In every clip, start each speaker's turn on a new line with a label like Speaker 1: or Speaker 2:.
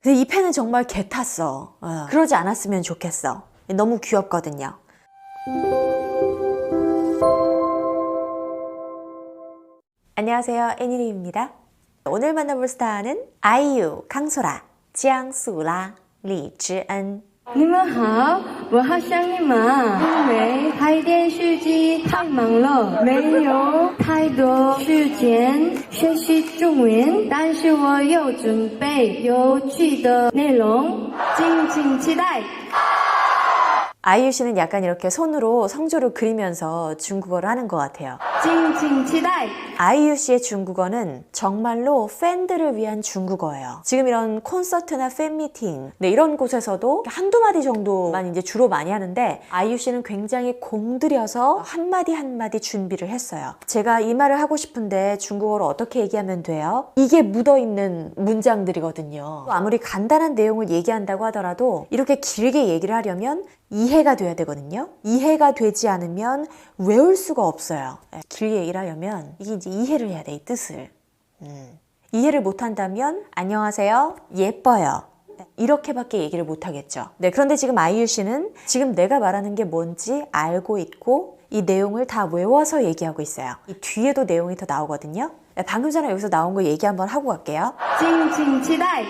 Speaker 1: 근데 이 펜은 정말 개 탔어. 그러지 않았으면 좋겠어. 너무 귀엽거든요. 안녕하세요, 애니리입니다. 오늘 만나볼 스타는 아이유, 강소라, 지앙수라, 리즈은.
Speaker 2: 你们好，我好想你们，因为拍电视剧太忙了，没有太多时间学习中文，但是我有准备有趣的内容，敬请期待。
Speaker 1: 아이유 씨는 약간 이렇게 손으로 성조를 그리면서 중국어를 하는 것 같아요.
Speaker 2: 敬请期待。
Speaker 1: 아이유 씨의 중국어는 정말로 팬들을 위한 중국어예요. 지금 이런 콘서트나 팬미팅, 이런 곳에서도 한두 마디 정도만 이제 주로 많이 하는데 아이유 씨는 굉장히 공들여서 한마디 한마디 준비를 했어요. 제가 이 말을 하고 싶은데 중국어로 어떻게 얘기하면 돼요? 이게 묻어있는 문장들이거든요. 아무리 간단한 내용을 얘기한다고 하더라도 이렇게 길게 얘기를 하려면 이해가 돼야 되거든요. 이해가 되지 않으면 외울 수가 없어요. 길게 얘기를 하려면 이게 이제 이해를 해야 돼, 이 뜻을. 이해를 못한다면 안녕하세요, 예뻐요, 이렇게밖에 얘기를 못하겠죠. 그런데 지금 아이유 씨는 지금 내가 말하는 게 뭔지 알고 있고 이 내용을 다 외워서 얘기하고 있어요. 이 뒤에도 내용이 더 나오거든요. 방금 전에 여기서 나온 거 얘기 한번 하고 갈게요.
Speaker 2: 敬请期待。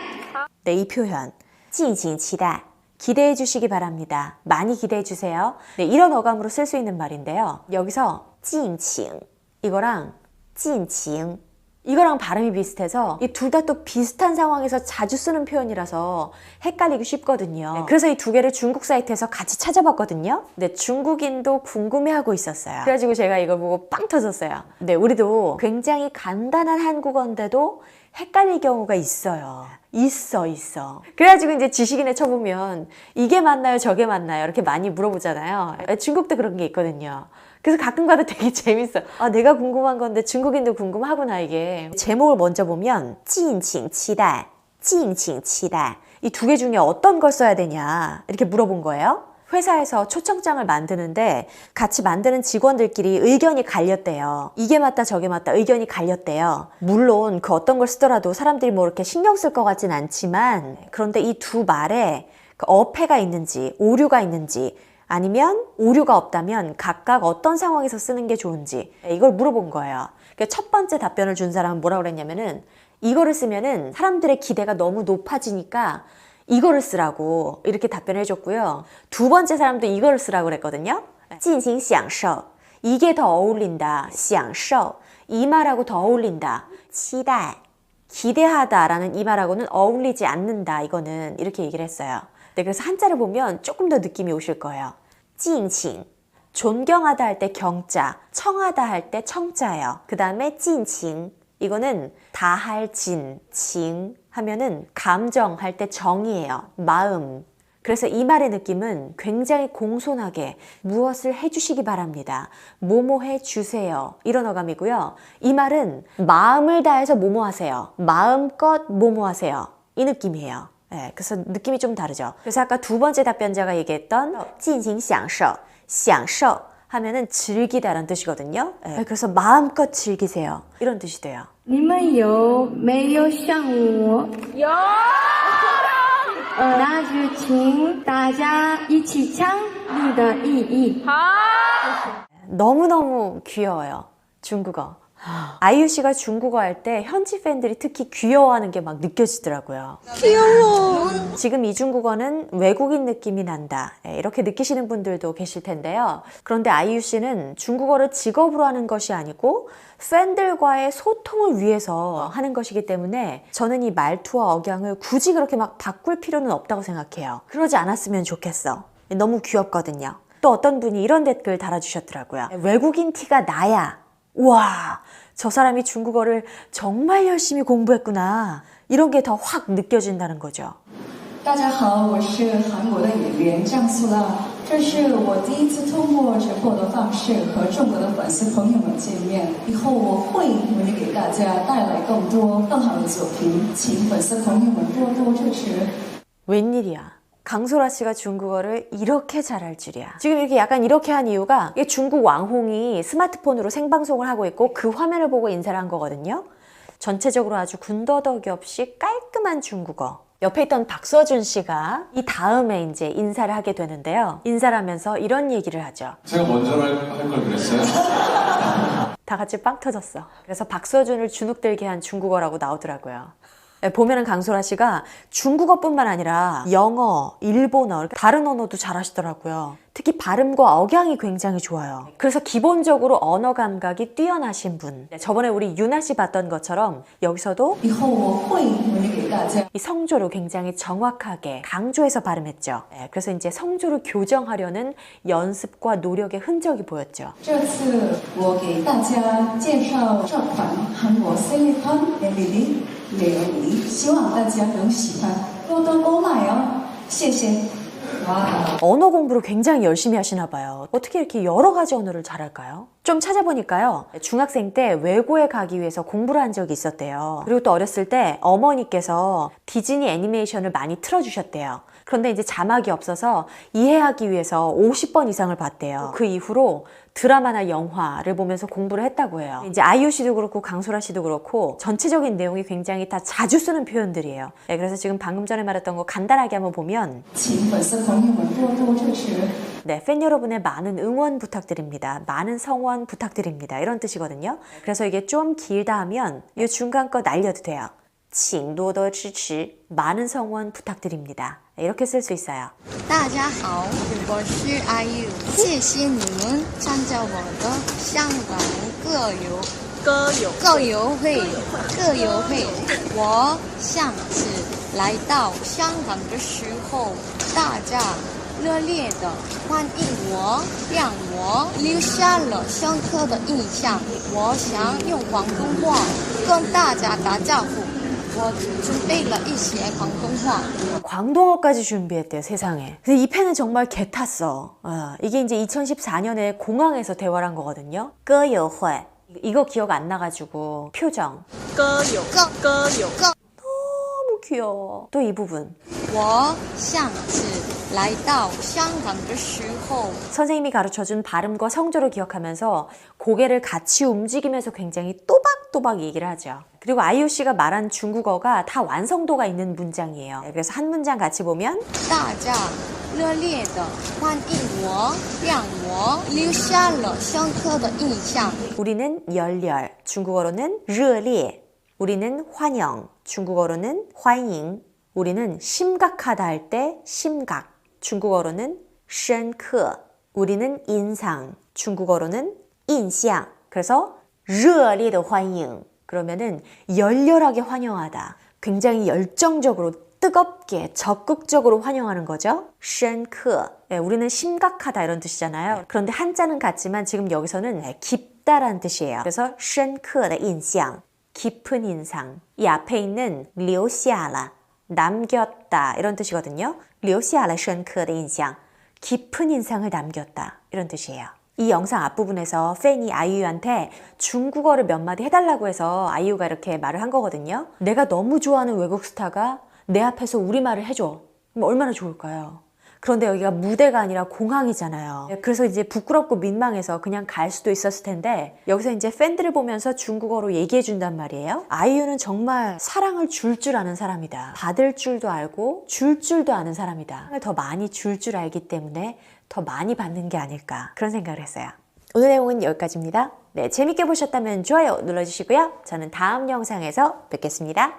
Speaker 1: 이 표현, 敬请期待. 기대해 주시기 바랍니다. 많이 기대해 주세요. 이런 어감으로 쓸 수 있는 말인데요. 여기서 敬请 이거랑 敬请 이거랑 발음이 비슷해서 이 둘 다 또 비슷한 상황에서 자주 쓰는 표현이라서 헷갈리기 쉽거든요. 그래서 이 두 개를 중국 사이트에서 같이 찾아봤거든요. 중국인도 궁금해하고 있었어요. 그래가지고 제가 이걸 보고 빵 터졌어요. 우리도 굉장히 간단한 한국어인데도 헷갈릴 경우가 있어요. 있어. 그래가지고 이제 지식인에 쳐보면 이게 맞나요, 저게 맞나요? 이렇게 많이 물어보잖아요. 중국도 그런 게 있거든요. 그래서 가끔 가다 되게 재밌어. 내가 궁금한 건데 중국인도 궁금하구나, 이게. 제목을 먼저 보면 敬请期待, 敬请期待. 이 두 개 중에 어떤 걸 써야 되냐 이렇게 물어본 거예요. 회사에서 초청장을 만드는데 같이 만드는 직원들끼리 의견이 갈렸대요. 이게 맞다 저게 맞다 의견이 갈렸대요. 물론 그 어떤 걸 쓰더라도 사람들이 뭐 이렇게 신경 쓸 것 같진 않지만 그런데 이 두 말에 그 어폐가 있는지 오류가 있는지 아니면 오류가 없다면 각각 어떤 상황에서 쓰는 게 좋은지 이걸 물어본 거예요. 첫 번째 답변을 준 사람은 뭐라고 그랬냐면은 이거를 쓰면은 사람들의 기대가 너무 높아지니까 이거를 쓰라고 이렇게 답변을 해줬고요. 두 번째 사람도 이거를 쓰라고 그랬거든요. 进行享受 이게 더 어울린다. 享受 이 말하고 더 어울린다. 期待 기대하다 라는 이 말하고는 어울리지 않는다. 이거는 이렇게 얘기를 했어요. 그래서 한자를 보면 조금 더 느낌이 오실 거예요. 敬请 존경하다 할 때 경자, 청하다 할 때 청자예요. 그 다음에 尽情 이거는 다할 진 하면은 감정 할 때 정이에요. 마음. 그래서 이 말의 느낌은 굉장히 공손하게 무엇을 해주시기 바랍니다. 뭐뭐 해주세요. 이런 어감이고요. 이 말은 마음을 다해서 뭐뭐 하세요. 마음껏 뭐뭐 하세요. 이 느낌이에요. 그래서 느낌이 좀 다르죠. 그래서 아까 두 번째 답변자가 얘기했던 进行享受, 享受 하면은 즐기다라는 뜻이거든요. 그래서 마음껏 즐기세요. 이런 뜻이 돼요.
Speaker 2: 你们有没有像我？有。那就请大家一起参与的意义。
Speaker 1: 너무너무 귀여워요. 중국어. 아이유 씨가 중국어 할 때 현지 팬들이 특히 귀여워하는 게 막 느껴지더라고요. 귀여워. 지금 이 중국어는 외국인 느낌이 난다. 이렇게 느끼시는 분들도 계실 텐데요. 그런데 아이유 씨는 중국어를 직업으로 하는 것이 아니고 팬들과의 소통을 위해서 하는 것이기 때문에 저는 이 말투와 억양을 굳이 그렇게 막 바꿀 필요는 없다고 생각해요. 그러지 않았으면 좋겠어. 너무 귀엽거든요. 또 어떤 분이 이런 댓글 달아주셨더라고요. 외국인 티가 나야. 우와, 저 사람이 중국어를 정말 열심히 공부했구나. 이런 게 더 확 느껴진다는 거죠.
Speaker 3: 大家好，我是韩国的演员张素拉，这是我第一次通过直播的方式和中国的粉丝朋友们见面。以后我会努力给大家带来更多更好的作品，请粉丝朋友们多多支持。
Speaker 1: 웬일이야. 강소라 씨가 중국어를 이렇게 잘할 줄이야. 지금 이렇게 약간 이렇게 한 이유가 중국 왕홍이 스마트폰으로 생방송을 하고 있고 그 화면을 보고 인사를 한 거거든요. 전체적으로 아주 군더더기 없이 깔끔한 중국어. 옆에 있던 박서준 씨가 이 다음에 이제 인사를 하게 되는데요. 인사를 하면서 이런 얘기를 하죠.
Speaker 4: 제가 먼저 할 걸 그랬어요?
Speaker 1: 다 같이 빵 터졌어. 그래서 박서준을 주눅들게 한 중국어라고 나오더라고요. 보면은 강소라 씨가 중국어뿐만 아니라 영어, 일본어, 다른 언어도 잘하시더라고요. 특히 발음과 억양이 굉장히 좋아요. 그래서 기본적으로 언어 감각이 뛰어나신 분. 저번에 우리 유나 씨 봤던 것처럼 여기서도
Speaker 3: 以后我会努力给大家。
Speaker 1: 이 성조를 굉장히 정확하게 강조해서 발음했죠. 그래서 이제 성조를 교정하려는 연습과 노력의 흔적이 보였죠.
Speaker 3: 这次我给大家介绍这款韩国 Silicon LED 美容仪，希望大家能喜欢，多多购买哦，谢谢。 와.
Speaker 1: 언어 공부를 굉장히 열심히 하시나 봐요. 어떻게 이렇게 여러 가지 언어를 잘할까요? 좀 찾아보니까요. 중학생 때 외고에 가기 위해서 공부를 한 적이 있었대요. 그리고 또 어렸을 때 어머니께서 디즈니 애니메이션을 많이 틀어주셨대요. 그런데 이제 자막이 없어서 이해하기 위해서 50번 이상을 봤대요. 그 이후로 드라마나 영화를 보면서 공부를 했다고 해요. 이제 아이유 씨도 그렇고 강소라 씨도 그렇고 전체적인 내용이 굉장히 다 자주 쓰는 표현들이에요. 그래서 지금 방금 전에 말했던 거 간단하게 한번 보면
Speaker 3: 请粉丝朋友们多多支持。
Speaker 1: 네, 팬 여러분의 많은 응원 부탁드립니다. 많은 성원 부탁드립니다. 이런 뜻이거든요. 그래서 이게 좀 길다 하면 이 중간 거 날려도 돼요. 请多多支持 많은 성원 부탁드립니다. 이렇게 쓸 수 있어요.
Speaker 5: 大家好，我是 IU， 谢谢你们参加我的香港歌友会。我上次来到香港的时候，大家热烈的欢迎我，让我留下了深刻的印象。我想用广东话跟大家打招呼。 我准备了一些广东话。
Speaker 1: 광동어까지 준비했대요, 세상에. 근데 이 팬은 정말 개 탔어. 이게 이제 2014년에 공항에서 대화를 한 거거든요. 歌友会 이거 기억 안 나가지고 표정.
Speaker 5: 歌友
Speaker 1: 너무 귀여워. 또 이 부분.
Speaker 5: 我上次来到香港的时候，
Speaker 1: 선생님이 가르쳐준 발음과 성조를 기억하면서 고개를 같이 움직이면서 굉장히 또박또박 얘기를 하죠. 그리고 아이유 씨가 말한 중국어가 다 완성도가 있는 문장이에요. 그래서 한 문장 같이 보면
Speaker 5: 大家热烈的欢迎我，让我留下了深刻的印象。
Speaker 1: 우리는 열렬, 중국어로는 热烈. 우리는 환영, 중국어로는 欢迎. 우리는 심각하다 할 때 심각, 중국어로는 深刻. 우리는 인상, 중국어로는 印象. 그래서 热烈的欢迎 그러면은 열렬하게 환영하다. 굉장히 열정적으로 뜨겁게 적극적으로 환영하는 거죠. 深刻. 우리는 심각하다 이런 뜻이잖아요. 그런데 한자는 같지만 지금 여기서는 깊다라는 뜻이에요. 그래서 深刻的印象 깊은 인상. 이 앞에 있는 留下了 남겼다 이런 뜻이거든요. 留下了深刻的印象 깊은 인상을 남겼다 이런 뜻이에요. 이 영상 앞부분에서 팬이 아이유한테 중국어를 몇 마디 해달라고 해서 아이유가 이렇게 말을 한 거거든요. 내가 너무 좋아하는 외국 스타가 내 앞에서 우리말을 해줘. 그럼 얼마나 좋을까요? 그런데 여기가 무대가 아니라 공항이잖아요. 그래서 이제 부끄럽고 민망해서 그냥 갈 수도 있었을 텐데 여기서 이제 팬들을 보면서 중국어로 얘기해 준단 말이에요. 아이유는 정말 사랑을 줄 아는 사람이다. 받을 줄도 알고 줄 줄도 아는 사람이다. 더 많이 줄 알기 때문에 더 많이 받는 게 아닐까 그런 생각을 했어요. 오늘 내용은 여기까지입니다. 네, 재밌게 보셨다면 좋아요 눌러주시고요. 저는 다음 영상에서 뵙겠습니다.